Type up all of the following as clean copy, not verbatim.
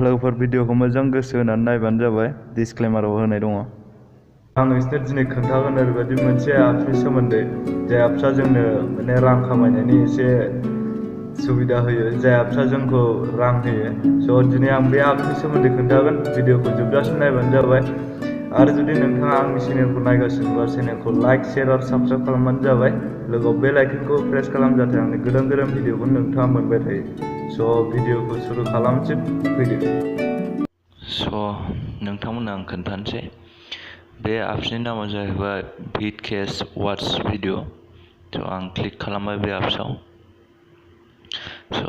लोगोफोर भिडिअखौ मोजां गोसो होनानै नायबानो जाबाय डिसक्लेमाराव होनाय दङ। आं नोंसोरनो दिनै खोन्थागोन ओरैबायदि मोनसे एप्सनि सोमोन्दै जाय एप्सआ जोंनो माने रां खामायनायनि एसे सुबिदा होयो, जाय एप्सआ जोंखौ रां होयो। स' दिनै आं बे एप्सनि सोमोन्दै खोन्थागोन, भिडिअखौ जोबजासिम नायबानो जाबाय। आरो जुदि नोंथाङा आंनि चेनेलखौ नायगासिनोबा चेनेलखौ लाइक, शेयार आरो साबस्क्राइब खालामबानो जाबाय। लोगोआव बेल आइकनखौ प्रेस खालाम जाहाथे आंनि गोदान गोदान भिडिअखौ नोंथाङा मोनबाय थायो। स' भिडिअखौ सुरु खालामसै, फैदो। स' नोंथांमोननो आं खोन्थानोसै। बे एप्सनि नामा जाहैबाय भिडकेस वाच भिडिअ। स' आं क्लिक खालामबाय बे एप्सआव। स'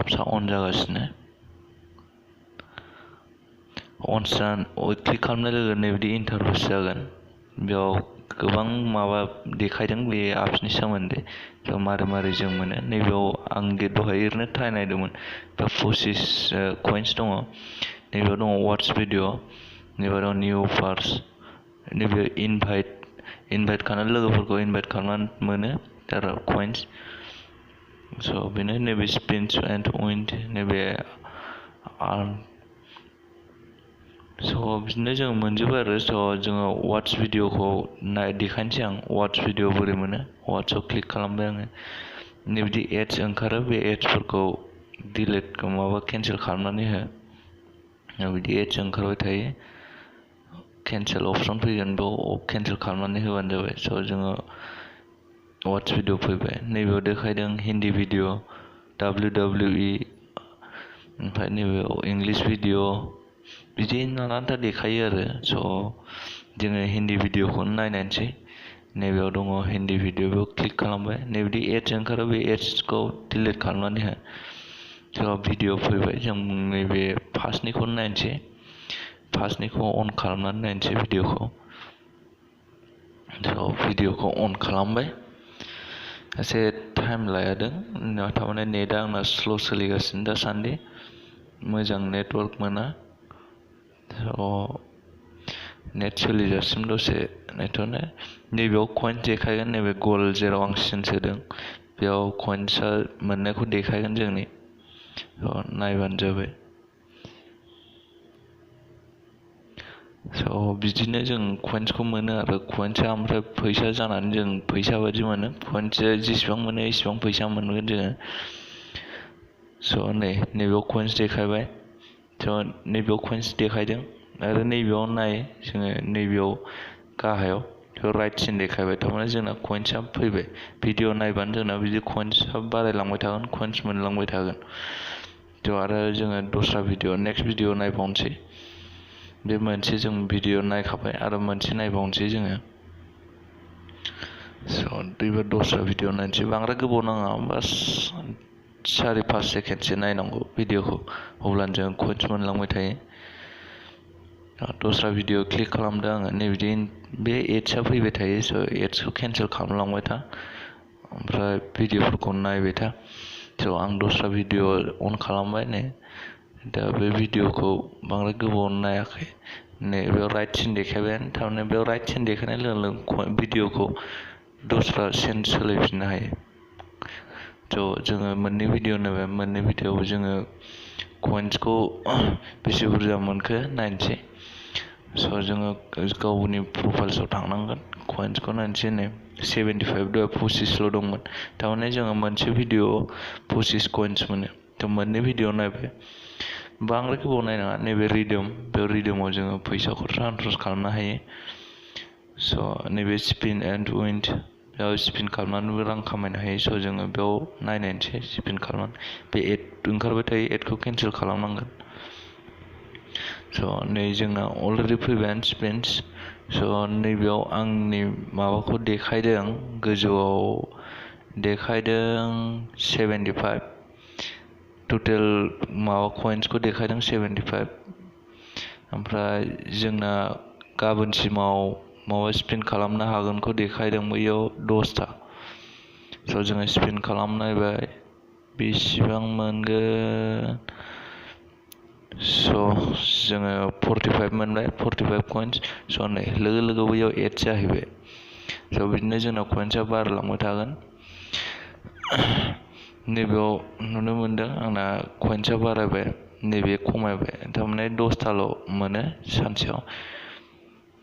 एप्सआ अन जागासिनो। क्लिक खालामनाय लोगो लोगो बिदि इन्टारफेस जागोन। बेयाव गोबां माबा देखायदों बे एप्सनि सोमोन्दै। थ' मारै जों मोनो। नैबेयाव आं दहाय ओरैनो ट्राइ नायदोंमोन। बेयाव 25 कइन्स दङ। नैबेयाव दङ वाच भिडिअ, नैबेयाव दङ निउ फार्स, नैबे इनभाइट खालामनानै लोगोफोरखौ इनभाइट खालामनानै मोनो आरो कइन्स। स' बेनो नैबे स्पिन्स एन्ड उइन, नैबे आर्न। स' बिदिनो जों मोनजोबो आरो। स' जोङो वाच भिडिअखौ देखायनोसै आं वाच भिडिअ बोरै मोनो। वाचआव क्लिक खालामबाय आङो। नैबिदि एड्स ओंखारो, बे एड्सफोरखौ डिलिट केन्सेल खालामनानै हो। बिदि एड्स ओंखारबाय थायो। केन्सेल अपसन फैगोन, बेयाव केन्सेल खालामनानै होबानो जाबाय। स' जोङो वाच भिडिअ फैबाय। नैबेयाव देखायदों हिन्दी भिडिअ, WWE, ओमफ्राय नैबेयाव इंलिश भिडिअ, बिदि नानानथा देखायो आरो। स' जोङो हिन्दी भिडिअखौनो नायनायसै। नैबेयाव दङ हिन्दी भिडिअ, बेयाव क्लिक खालामबाय। नैबिदि एड्स ओंखारो, बे एड्सखौ डिलिट खालामनानै हो। स' भिडिअ फैबाय। जों नैबे फार्स्टनिखौनो नायनोसै। फार्स्टनिखौ अन खालामनानै नायनोसै भिडिअखौ। स' भिडिअखौ अन खालामबाय। एसे टाइम लादों, थारमाने नेटआ आंना स्ल' सोलिगासिनो दासान्दि। मोजां नेटवर्क मोना। स' नेट सोलिजासिम दसे नेटआनो। नैबेयाव कइन्स देखायगोन, नैबे गल जेराव आं सिन सोदों बेयाव कइन्सआ मोननायखौ देखायगोन जोंनि। नायबानो जाबाय। स' बिदिनो जों कइन्सखौ मोनो आरो। कइन्सआ ओमफ्राय फैसा जानानै जों फैसा बायदि मोनो। कइन्सआ जेसेबां मोनो एसेबां फैसा मोनगोन जोङो। स' नैबेयाव कइन्स देखायबाय। स' नैबेयाव कइन्स देखायदों। आरो नैबेयाव जोङो नैबेयाव गाहायाव राइट सिन देखायबाय। थारमाने जोंना कइन्सआ फैबाय। भिडिअ नायबानो जोंना बिदि कइन्सआ बारायलांबाय थागोन, कइन्स मोनलांबाय थागोन। थ' आरो जोङो दस्रा भिडिअ, नेक्स्ट भिडिअ नायबावनोसै। बे मोनसे जों भिडिअ नायखाबाय आरो मोनसे नायबावनोसै जोङो। स' दैबा दस्रा भिडिअ नायनोसै। बांद्राय गोबाव नाङा, बास 4-5 सेकेन्डसो नायनांगौ भिडिअखौ, अब्लानो जों कइन्स मोनलांबाय थायो। दस्रा भिडिअ क्लिक खालामदों आङो। नैबिदि बे एड्सआ फैबाय थायो। स' एड्सखौ केन्सेल खालामलांबाय था, ओमफ्राय भिडिअफोरखौ नायबाय था। स' आं दस्रा भिडिअ अन खालामबाय नै। दा बे भिडिअखौ बांद्राय गोबाव नायाखै। बेयाव राइट सिन देखायबाय। थारमाने बेयाव राइट सिन देखायनाय लोगो लोगो भिडिअखौ दस्रा सिन सोलायफिननो हायो। थ' जोङो मोननै भिडिअ नायबाय। मोननै भिडिअआव जोङो कइन्सखौ बेसे बुरजा मोनखो नायनोसै। स' जोङो गावनि प्रफाइल्सआव थांनांगोन, कइन्सखौ नायनोसै। 75 दहाय 25ल' दंमोन। थारमाने जोङो मोनसे भिडिअआव 25 कइन्स मोनो। थ' मोननै भिडिअ नायबाय। बांद्राय गोबाव नायनाङा। नैबे रिडोम, बे रिडोमाव जोङो फैसाखौ ट्रान्सफार खालामनो हायो। स' नैबे स्पिन एन्ड उइन, बेयाव स्पिन खालामनानैबो रां खामायनो हायो। स' जोङो बेयाव नायनोसै। स्पिन खालामनानै बे एड ओंखारबाय थायो, एडखौ केन्सेल खालामनांगोन। स' नै जोंना अलरेडि फैबायानो स्पिन्स। स' नैबेयाव आंनि माबाखौ देखायदों, गोजौआव देखायदों 75। टटेल कइन्सखौ देखायदों 75। ओमफ्राय जोंना गाबोनसिमाव स्पिन खालामनो हागोनखौ देखायदों बैयाव 10था। स' जोङो स्पिन खालामनायबाय, बेसेबां मोनगोन। स' जोङो 45 मोनबाय, 45 कइन्स। स' नै लोगो लोगो बैयाव एड जाहैबाय। स' बिदिनो जोंना कइन्सआ बारायलांबाय थागोन। नैबेयाव नुनो मोनदों आंना कइन्सआ बारायबाय। नैबे खमायबाय थारमाने 10थाल' मोनो सानसेयाव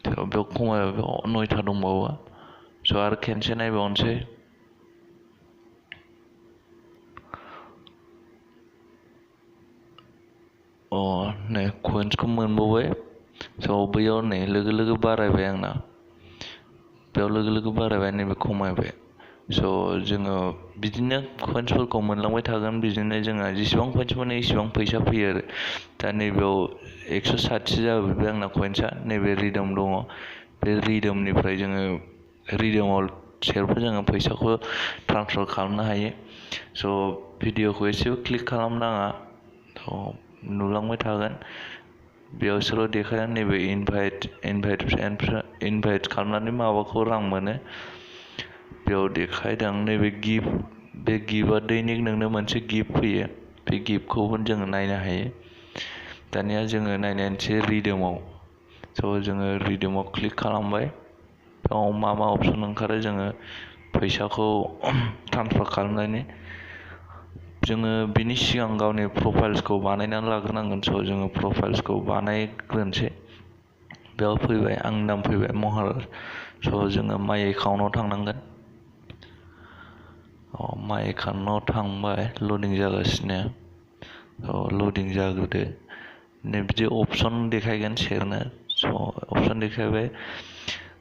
बेयाव खमायबाय बेयाव 9था दंबावो स' आरो खेनसे नायबावनोसै नै कइन्सखौ मोनबावबाय स' बैयाव नै लोगो बारायबाय आंना बेयाव लोगो बारायबाय नैबे खमायबाय स' जोङो बिदिनो कइन्सफोरखौ मोनलांबाय थागोन बिदिनो जोंहा जेसेबां कइन्स मोनो एसेबां फैसा फैयो आरो दा नैबेयाव 160 जाबाय आंना कइन्सआ नैबे रिडोम दङ बे रिडोमनिफ्राय जोङो रिडोमाव सेरफोर जोङो फैसाखौ ट्रान्सफार खालामनो हायो स' भिडिअखौ एसेबो क्लिक खालामनाङा थ' नुलांबाय थागोन बेयावसोल' देखायना नैबे इनभाइट खालामनानै माबाखौ रां मोनो बेयाव देखायदों नैबे गिफ्ट बे गिफ्टआ दैनिक नोंनो मोनसे गिफ्ट फैयो बे गिफ्टखौबो जोङो नायनो हायो दानिया जोङो नायनायसै रिडोमाव स' जोङो रिडोमाव क्लिक खालामबाय बेयाव मा अपसन ओंखारो जोङो फैसाखौ ट्रान्सफार खालामनायनि जोङो बिनि सिगां गावनि प्रफाइल्सखौ बानायनानै लाग्रोनांगोन स' जोङो प्रफाइल्सखौ बानायग्रोनोसै बेयाव फैबाय आंनि नाम फैबाय महर स' जोङो माइ एकाउन्टआव थांनांगोन माइ एकाउन्टआव थांबाय लडिं जागासिनो लडिं जाग्रोदो नै बिदि अपसन देखायगोन सेरनो स' अपसन देखायबाय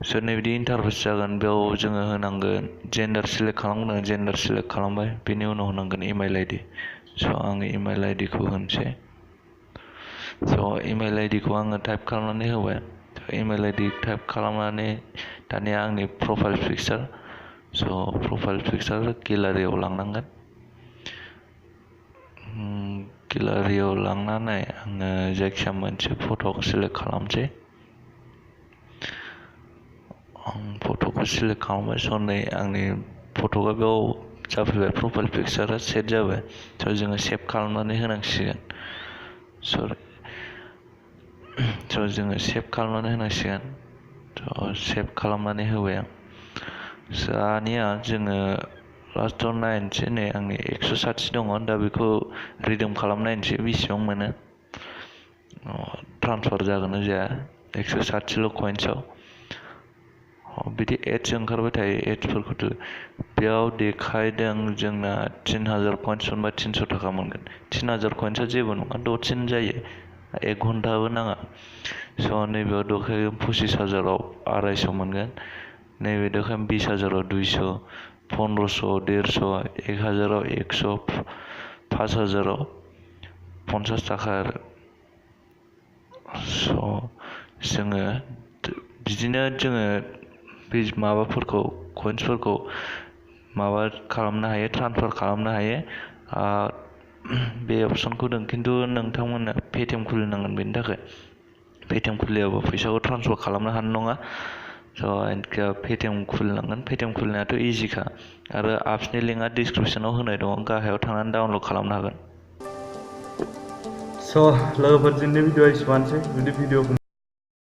स' नै बिदि इन्टारफेस जागोन बेयाव जोङो होनांगोन जेन्डार सिलेक्ट खालामगोन जेन्डार सिलेक्ट खालामबाय बेनि उनाव होनांगोन इमेल आइडि स' आङो इमेल आइडिखौ होनोसै स' इमेल आइडिखौ आङो टाइप खालामनानै होबाय इमेल आइडि टाइप खालामनानै दानिया आंनि प्रफाइल पिक्सार स' प्रफाइल पिक्सार गेलारियाव लांनांगोन गेलारियाव लांनानै आङो जायखिया मोनसे फट'खौ सिलेक्ट खालामसै आं फट'खौ सिलेक्ट खालामबाय स' नै आंनि फट'आ बेयाव जाफैबाय प्रफाइल पिक्सारा सेट जाबाय स' जोङो सेभ खालामनानै होनांसिगोन स' जोङो सेभ खालामनानै होनांसिगोन स' सेभ खालामनानै होबाय आं दानिया जोङो लास्टआव नायनोसै नै आंनि 160 दङ दा बेखौ रिडोम खालामनायनोसै बेसेबां मोनो ट्रान्सफार जागोन ना जाया 160ल' कइन्सआव बिदि एड्स ओंखारबाय थायो एड्सफोरखौथ' बेयाव देखायदों जोंना 3000 कइन्स मोनबा 300 थाखा मोनगोन 3000 कइन्सआ जेबो नङा दसेनो जायो 1 घन्टाबो नाङा स' नैबेयाव देखायगोन 25000आव 250 मोनगोन नैबे देखायगोन 20000आव 200 1500 150 1000आव 100 5000आव 50 थाखा आरो स' जोङो बिदिनो जोङो बे माबाफोरखौ कइन्सफोरखौ माबा खालामनो हायो ट्रान्सफार खालामनो हायो बे अपसनखौ दों खिन्थु नोंथांमोना पेटिएम खुलिनांगोन बेनि थाखाय पेटिएम खुलियाबा फैसाखौ ट्रान्सफार खालामनो हानाय नङा स' पेटिएम खुलिनांगोन पेटिएम खुलिनायाथ' इजिखा आरो एप्सनि लिंकआ डिसक्रिपसनाव होनाय दङ गाहायाव थांनानै डाउनलड खालामनो हागोन स' लोगोफोर दिनैनि भिडिअ'आ एसेबांसै जुदि भिडिअ'खौ